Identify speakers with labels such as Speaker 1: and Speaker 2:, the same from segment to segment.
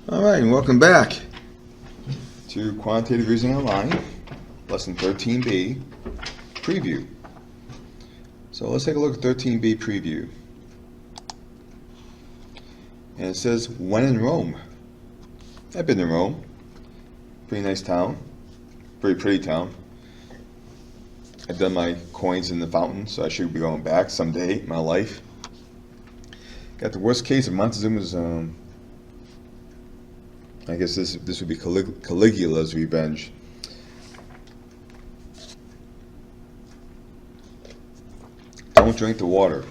Speaker 1: All right, and welcome back to Quantitative Reasoning Online, Lesson 13b, Preview. So let's take a look at 13b Preview. And it says, when in Rome. I've been in Rome. Pretty nice town. Pretty town. I've done my coins in the fountain, so I should be going back someday in my life. Got the worst case of Montezuma's, I guess this would be Caligula's revenge. Don't drink the water.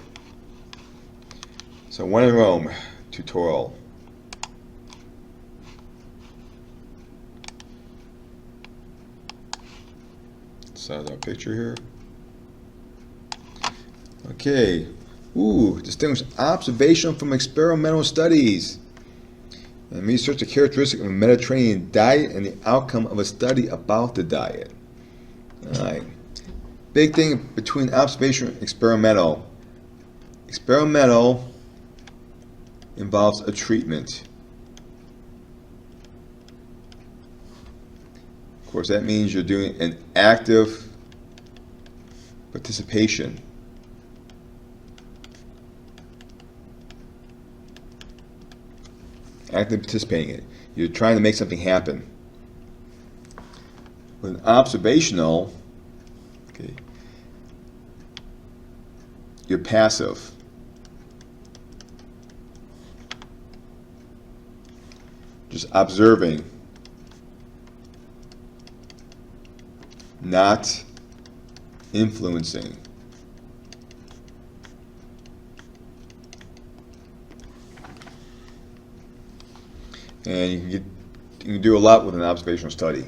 Speaker 1: So when in Rome, tutorial. Start our picture here. Okay. Ooh, distinguish observational from experimental studies. And research the characteristic of a Mediterranean diet and the outcome of a study about the diet. Alright. Big thing between observational and experimental. Experimental involves a treatment. Of course, that means you're doing an active participation. Actively participating in it. You're trying to make something happen. With an observational, okay, you're passive. Just observing, not influencing. And you can do a lot with an observational study.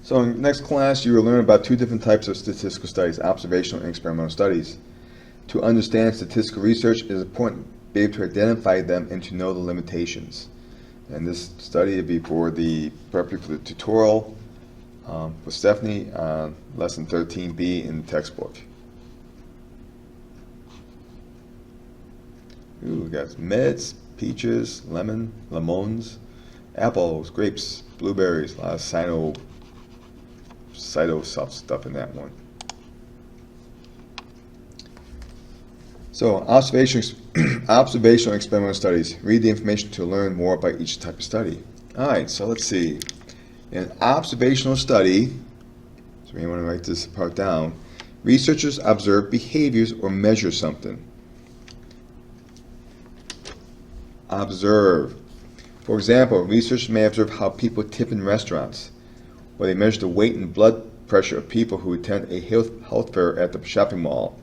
Speaker 1: So in the next class, you will learn about two different types of statistical studies, observational and experimental studies. To understand statistical research, it is important to be able to identify them and to know the limitations. And this study will be for the preparatory for the tutorial for Stephanie on lesson 13b in the textbook. Ooh, we got meds, peaches, lemons, apples, grapes, blueberries, a lot of cyto stuff in that one. So observational experimental studies. Read the information to learn more about each type of study. Alright, so let's see. In an observational study, so you want to write this part down, researchers observe behaviors or measure something. Observe. For example, researchers may observe how people tip in restaurants, or they measure the weight and blood pressure of people who attend a health fair at the shopping mall.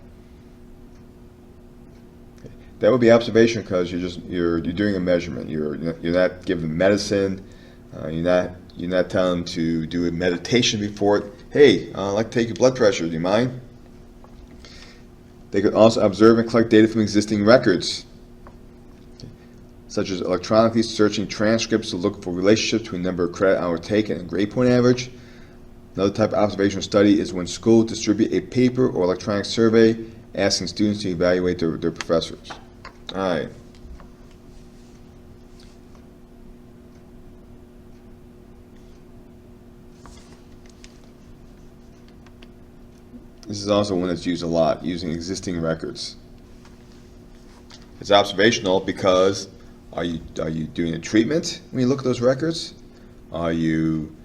Speaker 1: Okay. That would be observation because you're doing a measurement. You're not giving medicine. You're not telling them to do a meditation before it. Hey, I'd like to take your blood pressure. Do you mind? They could also observe and collect data from existing records, such as electronically searching transcripts to look for relationships between number of credit hours taken and grade point average. Another type of observational study is when schools distribute a paper or electronic survey asking students to evaluate their professors. Alright. This is also one that's used a lot, using existing records. It's observational because are you doing a treatment when you look at those records? Are you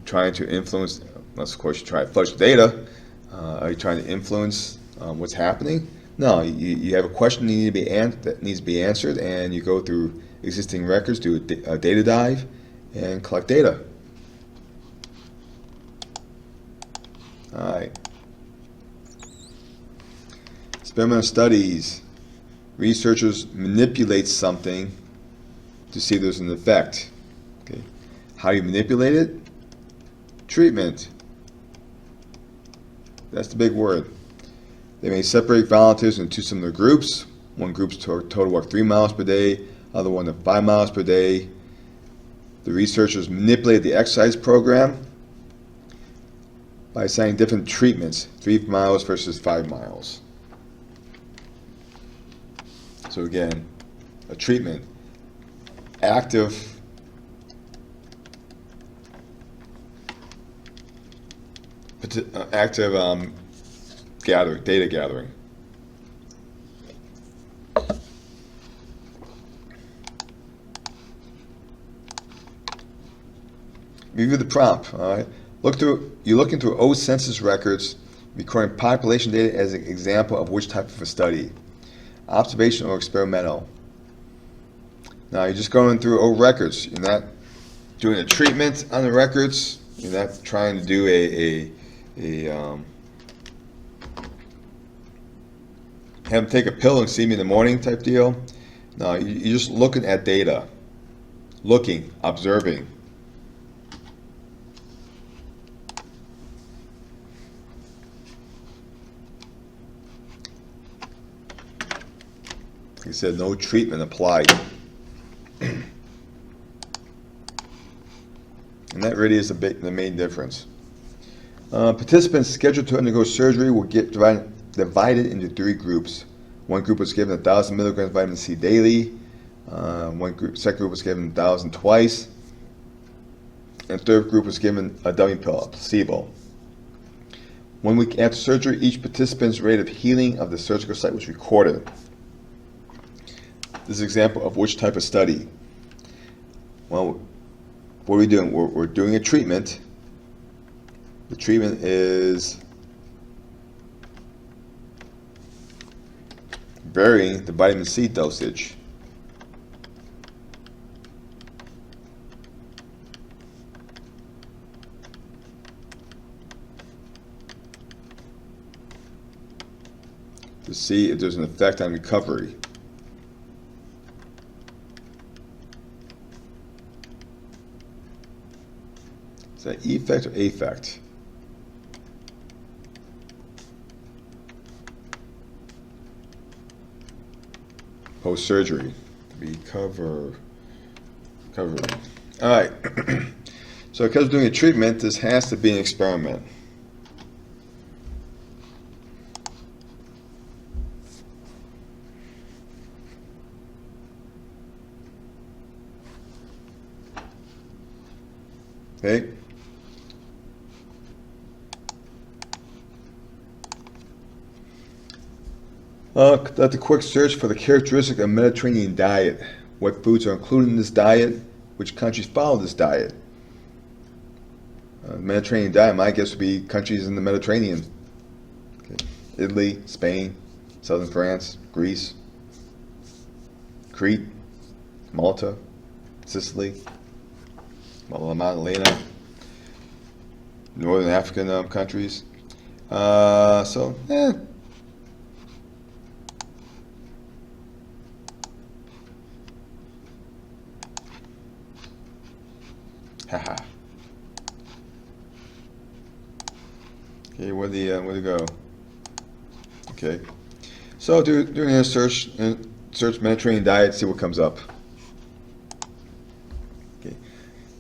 Speaker 1: trying to influence, unless of course you try to fudge the data, are you trying to influence what's happening? No, you have a question that needs to be answered, and you go through existing records, do a data dive, and collect data. Alright. Experimental studies. Researchers manipulate something to see if there's an effect. Okay. How do you manipulate it? Treatment. That's the big word. They may separate volunteers into two similar groups. One group's total walk 3 miles per day, other one to 5 miles per day. The researchers manipulated the exercise program by assigning different treatments, 3 miles versus 5 miles. So again, a treatment, active data gathering. Review the prompt. All right. You're looking through old census records, recording population data as an example of which type of a study, observational or experimental. Now you're just going through old records. You're not doing a treatment on the records. You're not trying to do have them take a pill and see me in the morning type deal. No, you're just looking at data, observing. He said no treatment applied. And that really is the main difference. Participants scheduled to undergo surgery will get divided into 3 groups. One group was given 1,000 milligrams of vitamin C daily. Second group was given 1,000 twice. And third group was given a dummy pill, a placebo. 1 week after surgery, each participant's rate of healing of the surgical site was recorded. This is an example of which type of study. Well, what are we doing? We're doing a treatment. The treatment is varying the vitamin C dosage. To see if there's an effect on recovery. Is that effect or affect? Post-surgery. Recovery. All right. So because we're doing a treatment, this has to be an experiment. Okay. Conduct a quick search for the characteristic of Mediterranean diet. What foods are included in this diet? Which countries follow this diet? Mediterranean diet, my guess would be countries in the Mediterranean. Okay. Italy, Spain, southern France, Greece, Crete, Malta, Sicily, Magdalena, northern African countries. Haha. Okay, where to go? Okay, so doing a search Mediterranean diet, see what comes up. Okay,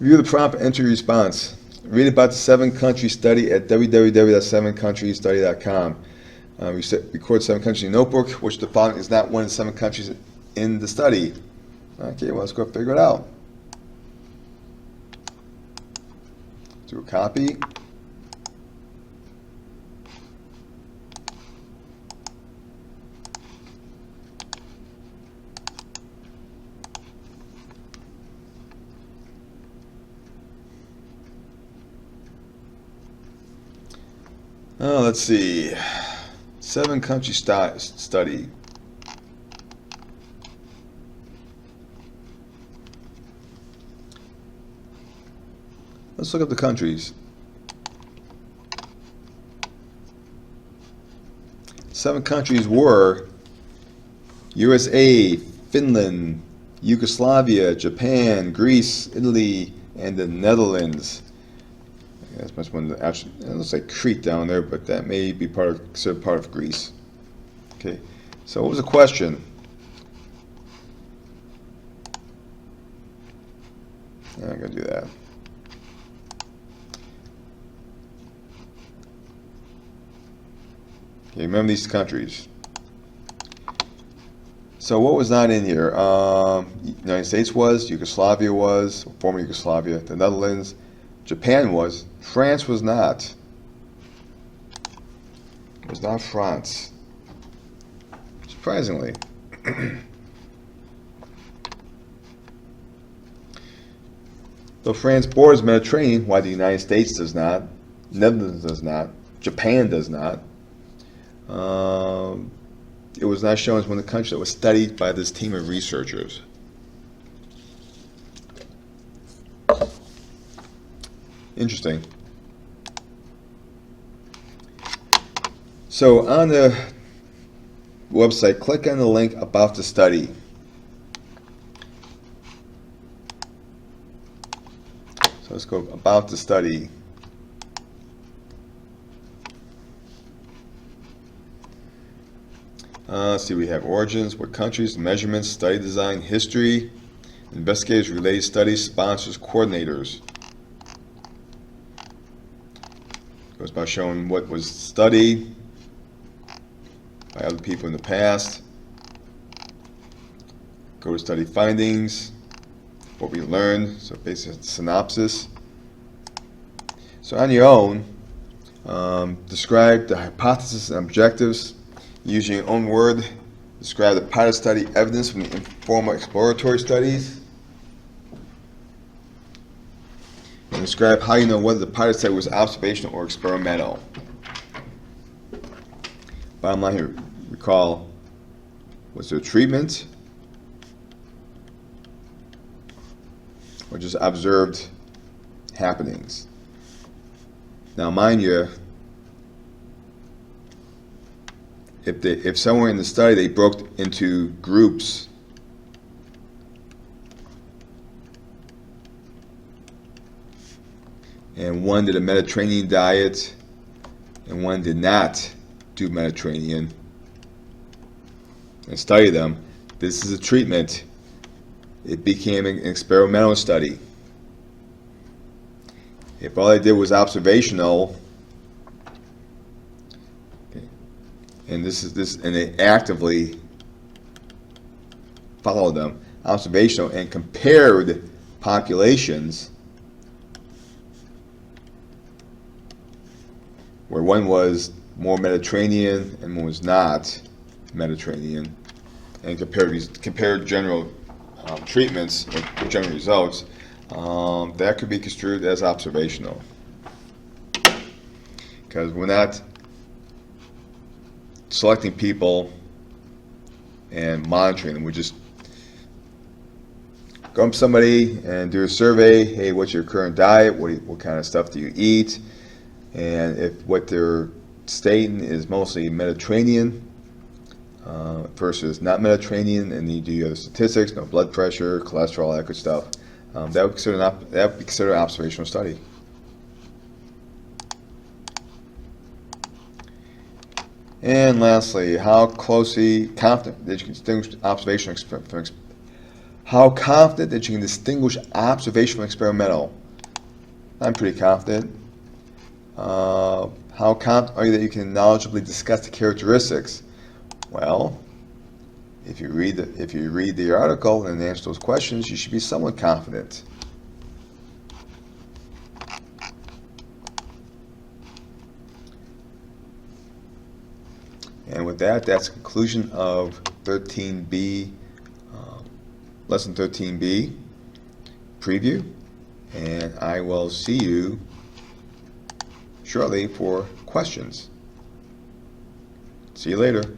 Speaker 1: review the prompt, enter your response. Read about the 7-country study at www.7countrystudy.com. Record 7 countries in your notebook, which the following is not one of the 7 countries in the study. Okay, well, let's go figure it out. Do a copy. Let's see. 7-country study. Let's look up the countries. 7 countries were USA, Finland, Yugoslavia, Japan, Greece, Italy, and the Netherlands. That's much one. Actually, it looks like Crete down there, but that may be considered part of Greece. Okay. So what was the question? I'm gonna do that. Okay, remember these countries. So what was not in here? United States was, Yugoslavia was, former Yugoslavia, the Netherlands, Japan was, France was not. It was not France. Surprisingly. Though France borders Mediterranean, why the United States does not, Netherlands does not, Japan does not. It was not shown as one of the countries that was studied by this team of researchers. Interesting. So on the website, click on the link about the study. So let's go about the study. Let's see, we have origins, what countries, measurements, study design, history, investigators, related studies, sponsors, coordinators. Goes by showing what was studied by other people in the past. Go to study findings, what we learned, so basically a synopsis. So on your own, describe the hypothesis and objectives. Using your own word, describe the pilot study evidence from the informal exploratory studies. And describe how you know whether the pilot study was observational or experimental. Bottom line here, recall, was there treatment or just observed happenings? Now mind you, if somewhere in the study they broke into groups, and one did a Mediterranean diet and one did not do Mediterranean, and study them, this is a treatment. It became an experimental study. If all they did was observational, and and they actively followed them, observational, and compared populations where one was more Mediterranean and one was not Mediterranean, and compared general treatments or general results, that could be construed as observational, because we're not selecting people and monitoring them. We just go up to somebody and do a survey. Hey, what's your current diet? What kind of stuff do you eat? And if what they're stating is mostly Mediterranean versus not Mediterranean, and you do other statistics, no blood pressure, cholesterol, that good stuff, that would be considered an observational study. And lastly, how confident that you can distinguish observational from how confident that you can distinguish observational from experimental? I'm pretty confident. How confident are you that you can knowledgeably discuss the characteristics? Well, if you read the article and answer those questions, you should be somewhat confident. And with that, that's the conclusion of 13B, Lesson 13B preview. And I will see you shortly for questions. See you later.